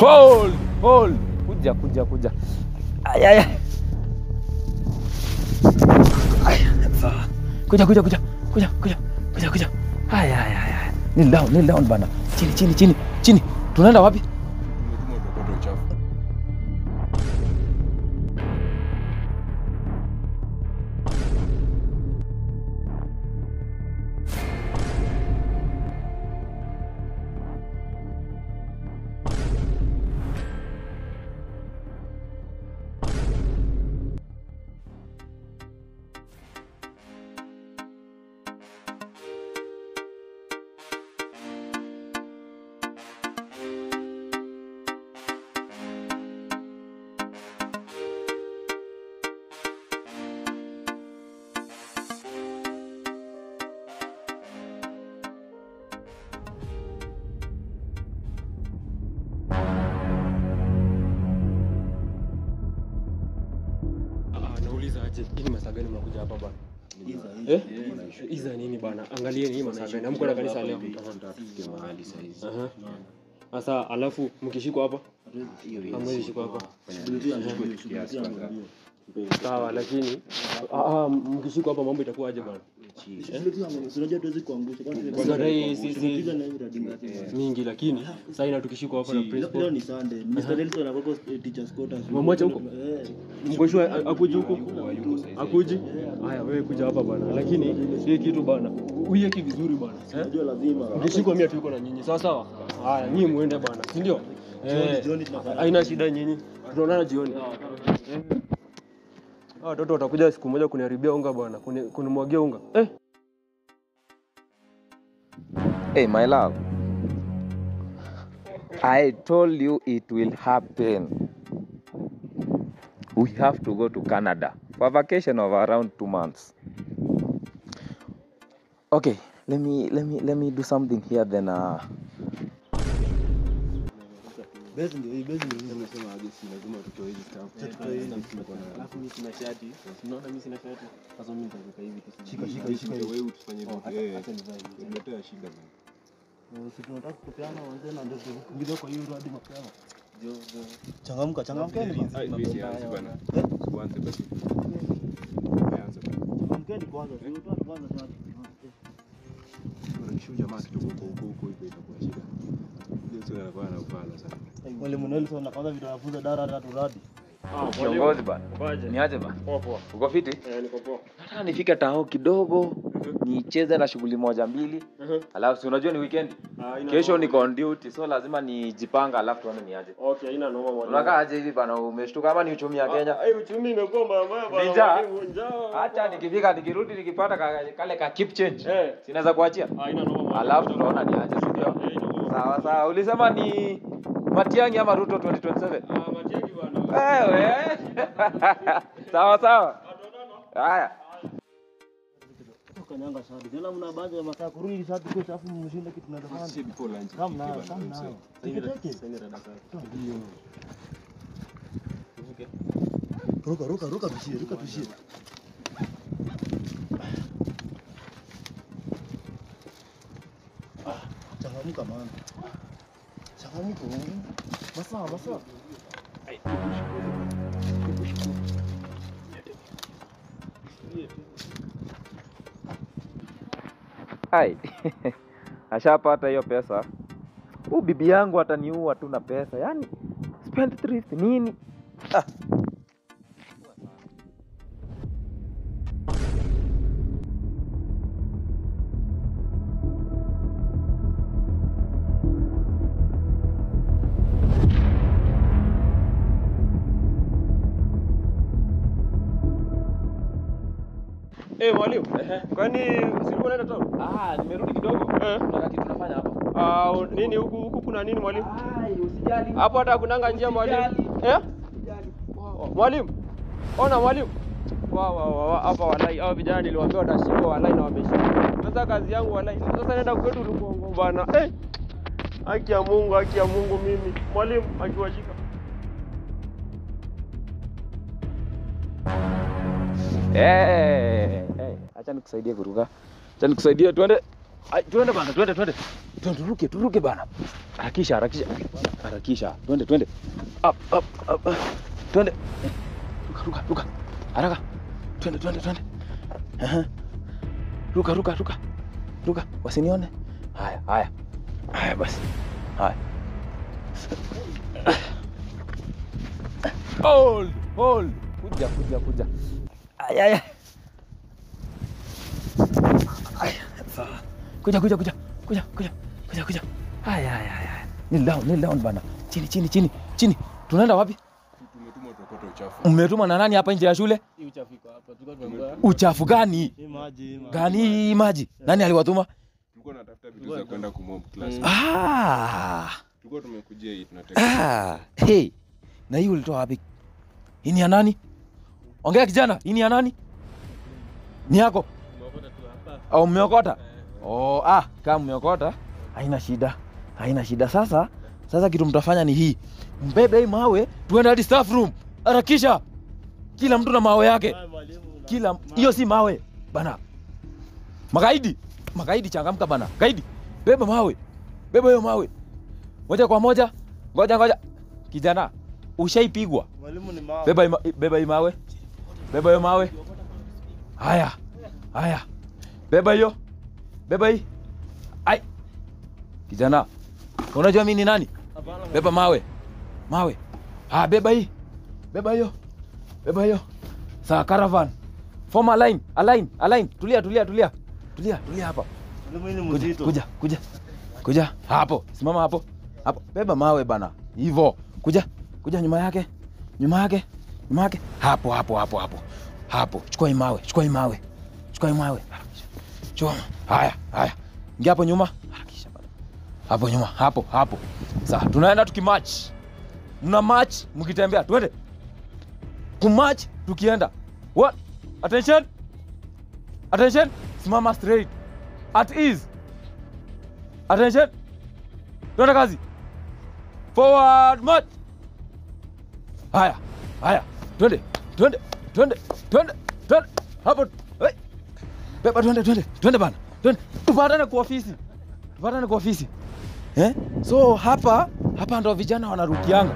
Hold. Kuja. Ay. Sawa. Kuja. Ay. Kneel down bana. Chini. Tunaenda wapi? Hii masaa gani mnakuja hapa bwana? Iza nini bwana? Angalieni hii masaa gani? Hamko na kanisa leo. Tufikie mahali saa hizi. Sasa alafu mkishikwa hapa? Hamwezi shikwa hapa. Sawa, lakini mkishikwa hapa mambo itakuwa aje bwana? Unajua tuwezi kuangusha mingi, lakini sasa ina tukishikwa hapa na principal. Leo ni Sunday. Mr. Nelson anako teachers quarters. Mmoja huko. Mgoshwa akuji huko. Akuji. Haya wewe kuja hapa bwana. Lakini hii kitu bwana. Uiweke vizuri bwana. Unajua lazima. Mkishikwa mimi tuko na nyinyi. Sawa. Haya nyinyi muende bwana. Si ndio? Jioni tunafanya. Haina shida nyinyi. Tunaonana jioni. Watoto watakuja siku moja kuniharibia unga bwana. Kunimwagia unga. Hey my love, I told you it will happen. We have to go to Canada for a vacation of around 2 months. Okay, let me do something here then. Bezi ndio nimesema aje, si lazima tutoe hizi stuff. Alafu mimi sina shati. Unaona mimi sina shati. Sasa mimi nitaweka hivi tu. Shika wewe utufanye hivyo. Acha nivae. Umetea shida bwana. Sisi tunataka kupeana wanze na ndio kuingiza kwa hiyo hadi mapema. Changamka. Bwana. Kwanza basi. Anza. Mkeni kwanza, sio tu kwanza sana. Unashuja maski huko hivi itakuwa shida. Ndio sio bwana upala sana. Mwalimu Nelson anaanza vitu anafunza dara turadi. Kiongozi bana. Niaje bana? Poa. Uko fiti? Niko poa. Nataka nifike tao kidogo, nicheze na shughuli moja mbili. Alafu si unajua ni weekend. Kesho niko on duty, so lazima nijipanga alafu tuone niaje. Okay, haina noma mwalimu. Unakaa aje hivi bana? Umeshtuka kama ni uchumi ya Kenya? Uchumi imekuwa mbaya bwana. Njaa. Acha nikifika nikirudi nikipata kale ka keep change. Sinaweza kuachia? Haina noma mwalimu. Alafu tutaona niaje, si ndio? Sawa. Ulisema ni Matiang'i ama Ruto 2027? Matiang'i bwana. Wewe. Sawa. Haya. Kanyanga shadi. Tena mna baadhi ya masaa kurudi shadi kwa sababu mshinda kitu tunataka. Si before lunch. Kama nao. Sasa dada zako. Ruka tushie. Changamka man. Masaa. Hai. Ashapata hiyo pesa. Bibi yangu ataniua tu na pesa. Yaani spend thrift nini? Mwalimu. Kwani ulikuwa unaenda town? Nimerudi kidogo. Kuna kitu tunafanya hapa. Nini huku kuna nini mwalimu? Usijali. Hapo hata kunanga njia mwalimu. Mwalimu. Ona mwalimu. Hapa walai hao vijana niliwaambia watashikwa walai na wameshika. Sasa kazi yangu walai. Sasa naenda kwetu Lukongo bana. Haki ya Mungu mimi. Mwalimu akiwashika. Acha nikusaidie kuruka. Acha nikusaidie twende. Twende bana, twende. Turuke bana. Harakisha. Twende. Up. Twende. Ruka. Haraka. Twende. Ruka. Wasinione. Haya basi. Haya. Hold. Kuja. Aya. Kuja. Aya. Kneel down bana. Chini. Tunaenda wapi? Tumetumwa tukokota uchafu. Mmetuma na nani hapa nje ya shule? Hii uchafu iko hapa. Tulikuwa tumeambiwa. Uchafu gani? Hii Maji. Nani aliwatuma? Tulikuwa tunatafuta vitu za kwenda kumop class. Tulikuwa tumekujia hii tunataka. Hey. Na hii ulitoa wapi? Hii ni ya nani? Ongea kijana, hii ni ya nani? Ni yako? Tumeokota tu hapa. Au mmeokota? Kama mmeokota, haina shida. Sasa kitu mtafanya ni hii. Mbebe hii mawe, tuende hadi staff room. Harakisha. Kila mtu na mawe yake. Hiyo si mawe bana. Magaidi changamka bana. Gaidi. Beba hiyo mawe. Moja kwa moja. Ngoja. Kijana, ushaipigwa. Mwalimu ni mawe. Beba hii mawe. Beba hiyo mawe. Haya. Beba hii. Ai. Kijana, unajua mimi ni nani? Beba mawe. Beba hii. Beba hiyo. Sawa, caravan. Form a line. Tulia hapa. Mwalimu ni mzito. Kuja. Hapo. Simama hapo. Beba mawe bana. Hivyo. Kuja nyuma yake. Hapo. Chukua hii mawe. Chukua. Haya. Ingia hapo nyuma. Harakisha bana. Hapo nyuma. Hapo. Sasa tunaenda tukimarch. Mna march mkitembea. Twende. Kumarch tukienda. What? Attention. Simama straight. At ease. Attention. Twende kazi. Forward march. Haya. Twende. Hapo. Beba twende bana. Tupatane kwa ofisi. So hapa ndo vijana wanarukianga.